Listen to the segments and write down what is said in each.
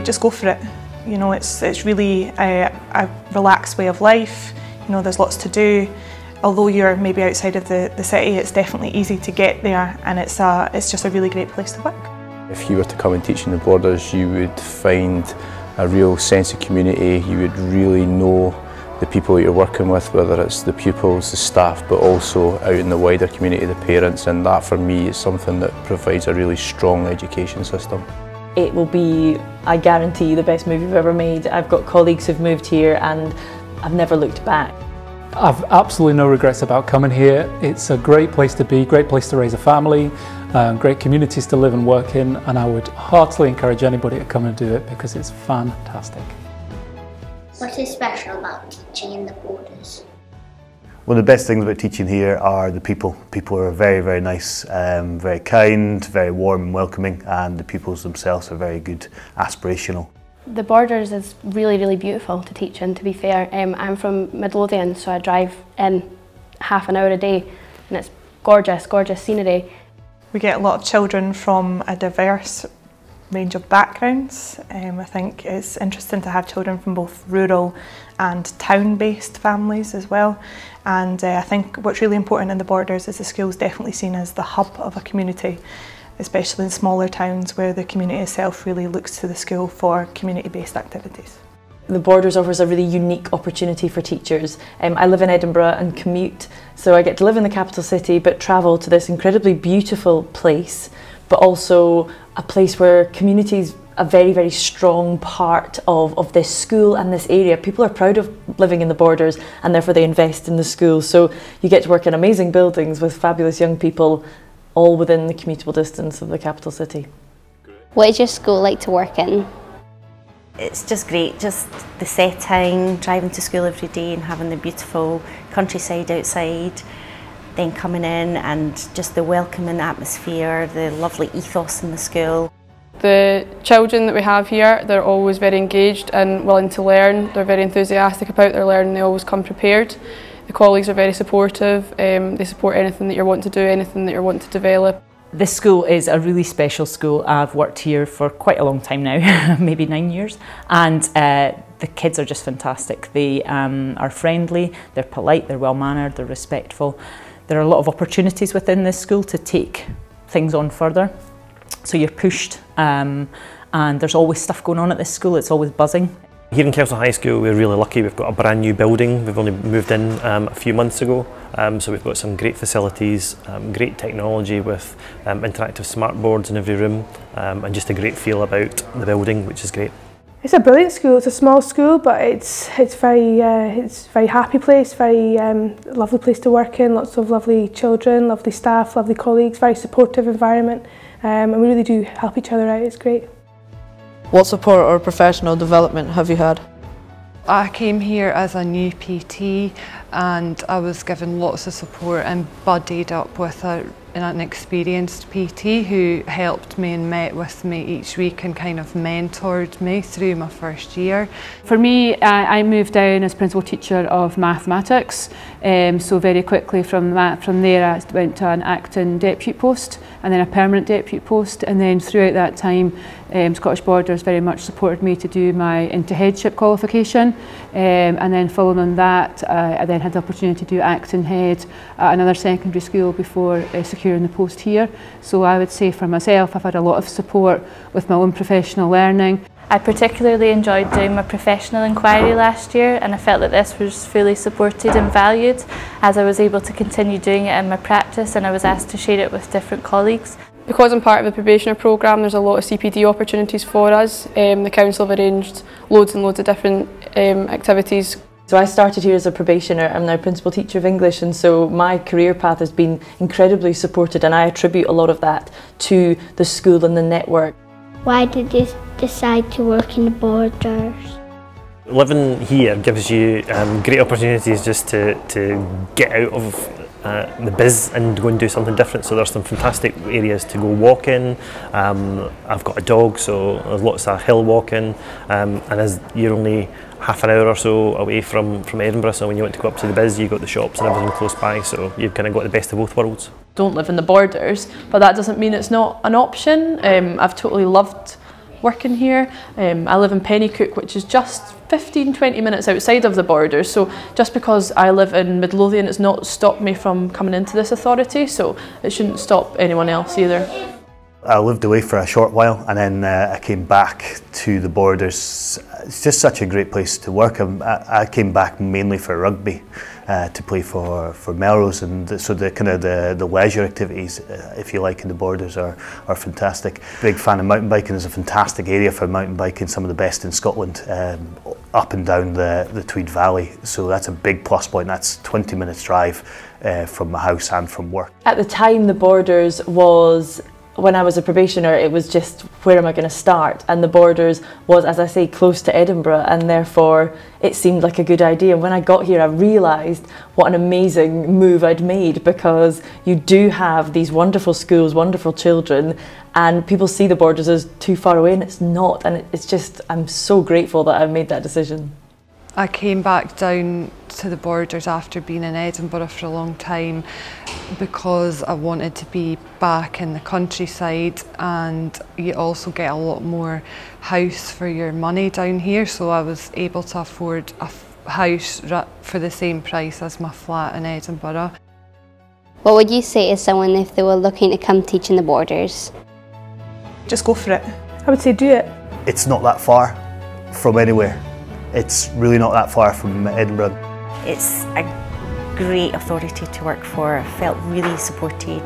just go for it. You know, it's really a relaxed way of life. You know, there's lots to do. Although you're maybe outside of the city, it's definitely easy to get there, and it's just a really great place to work. If you were to come and teach in the Borders, you would find a real sense of community. You would really know the people that you're working with, whether it's the pupils, the staff, but also out in the wider community, the parents, and that for me is something that provides a really strong education system. It will be, I guarantee, the best move you've ever made. I've got colleagues who've moved here and I've never looked back. I've absolutely no regrets about coming here. It's a great place to be, great place to raise a family, great communities to live and work in, and I would heartily encourage anybody to come and do it because it's fantastic. What is special about teaching in the Borders? One of the best things about teaching here are the people. People are very, very nice, very kind, very warm and welcoming, and the pupils themselves are very good, aspirational. The Borders is really, really beautiful to teach in, to be fair. I'm from Midlothian, so I drive in half an hour a day, and it's gorgeous, gorgeous scenery. We get a lot of children from a diverse range of backgrounds. I think it's interesting to have children from both rural and town-based families as well. And I think what's really important in the Borders is the school's definitely seen as the hub of a community, especially in smaller towns where the community itself really looks to the school for community-based activities. The Borders offers a really unique opportunity for teachers. I live in Edinburgh and commute, so I get to live in the capital city but travel to this incredibly beautiful place, but also a place where community is a very, very strong part of this school and this area. People are proud of living in the Borders and therefore they invest in the school. So you get to work in amazing buildings with fabulous young people, all within the commutable distance of the capital city. What is your school like to work in? It's just great, just the setting, driving to school every day and having the beautiful countryside outside, then coming in and just the welcoming atmosphere, the lovely ethos in the school. The children that we have here, they're always very engaged and willing to learn. They're very enthusiastic about their learning, they always come prepared. The colleagues are very supportive, they support anything that you're wanting to do, anything that you're wanting to develop. This school is a really special school. I've worked here for quite a long time now, maybe 9 years, and the kids are just fantastic. They are friendly, they're polite, they're well mannered, they're respectful. There are a lot of opportunities within this school to take things on further. So you're pushed and there's always stuff going on at this school, it's always buzzing. Here in Kelso High School we're really lucky, we've got a brand new building, we've only moved in a few months ago, so we've got some great facilities, great technology with interactive smart boards in every room and just a great feel about the building, which is great. It's a brilliant school, it's a small school but it's a very happy place, very lovely place to work in, lots of lovely children, lovely staff, lovely colleagues, very supportive environment. And we really do help each other out, it's great. What support or professional development have you had? I came here as a new PT and I was given lots of support and buddied up with an experienced PT who helped me and met with me each week and kind of mentored me through my first year. For me, I moved down as principal teacher of mathematics, so very quickly from there I went to an acting deputy post and then a permanent deputy post, and then throughout that time Scottish Borders very much supported me to do my into headship qualification, and then following on that I then had the opportunity to do acting head at another secondary school before securing the post here. So I would say for myself I've had a lot of support with my own professional learning. I particularly enjoyed doing my professional inquiry last year, and I felt that this was fully supported and valued as I was able to continue doing it in my practice and I was asked to share it with different colleagues. Because I'm part of the probationer programme, there's a lot of CPD opportunities for us. The council have arranged loads and loads of different activities. So I started here as a probationer, I'm now principal teacher of English, and so my career path has been incredibly supported and I attribute a lot of that to the school and the network. Why did you decide to work in the Borders? Living here gives you great opportunities just to get out of the biz and go and do something different. So there's some fantastic areas to go walk in. I've got a dog, so there's lots of hill walking, and as you're only half an hour or so away from Edinburgh, so when you want to go up to the biz you got the shops and everything close by, so you've kind of got the best of both worlds. Don't live in the Borders, but that doesn't mean it's not an option. I've totally loved working here. I live in Pennycook, which is just 15-20 minutes outside of the borders, so just because I live in Midlothian, it's not stopped me from coming into this authority, so it shouldn't stop anyone else either. I lived away for a short while and then I came back to the borders. It's just such a great place to work. I came back mainly for rugby to play for Melrose, and so the leisure activities, if you like, in the borders are fantastic. Big fan of mountain biking. There's a fantastic area for mountain biking, some of the best in Scotland, up and down the Tweed Valley. So that's a big plus point. That's 20 minutes drive from my house and from work. At the time, the borders was, when I was a probationer, it was just, where am I going to start? And the borders was, as I say, close to Edinburgh, and therefore it seemed like a good idea. When I got here, I realised what an amazing move I'd made, because you do have these wonderful schools, wonderful children, and people see the borders as too far away, and it's not. And it's just, I'm so grateful that I made that decision. I came back down to the borders after being in Edinburgh for a long time because I wanted to be back in the countryside, and you also get a lot more house for your money down here, so I was able to afford a house for the same price as my flat in Edinburgh. What would you say to someone if they were looking to come teach in the borders? Just go for it. I would say do it. It's not that far from anywhere. It's really not that far from Edinburgh. It's a great authority to work for. I felt really supported.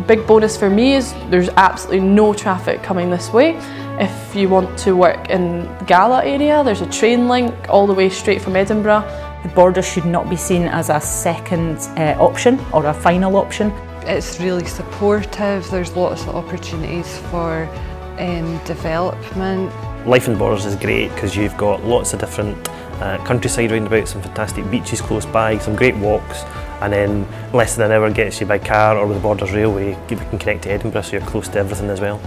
Big bonus for me is there's absolutely no traffic coming this way. If you want to work in Gala area, there's a train link all the way straight from Edinburgh. The borders should not be seen as a second option or a final option. It's really supportive. There's lots of opportunities for development. Life in the borders is great because you've got lots of different countryside round about, some fantastic beaches close by, some great walks, and then less than an hour gets you by car or with the Borders Railway. You can connect to Edinburgh, so you're close to everything as well.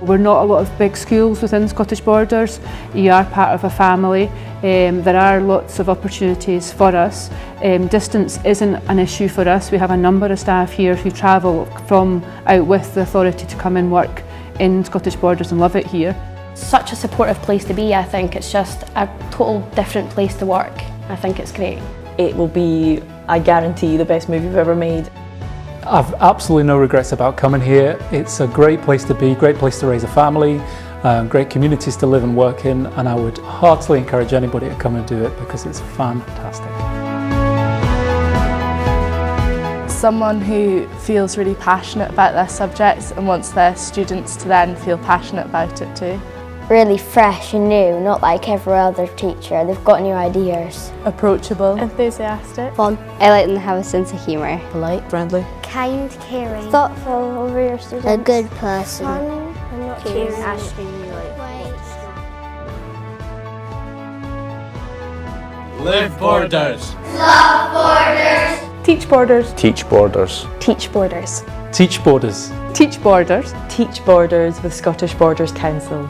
We're not a lot of big schools within Scottish Borders. You are part of a family. There are lots of opportunities for us. Distance isn't an issue for us. We have a number of staff here who travel from out with the authority to come and work in Scottish Borders and love it here. Such a supportive place to be. I think it's just a total different place to work. I think it's great. It will be, I guarantee, the best move you've ever made. I've absolutely no regrets about coming here. It's a great place to be, great place to raise a family, great communities to live and work in, and I would heartily encourage anybody to come and do it because it's fantastic. Someone who feels really passionate about their subjects and wants their students to then feel passionate about it too. Really fresh and new, not like every other teacher. They've got new ideas. Approachable. Enthusiastic. Fun. I like them to have a sense of humour. Polite. Friendly. Kind, caring. Thoughtful over your students. A good person. Fun and not caring. Asking you Live borders. Love borders. Teach borders. Teach borders. Teach borders. Teach borders. Teach Borders. Teach Borders with Scottish Borders Council.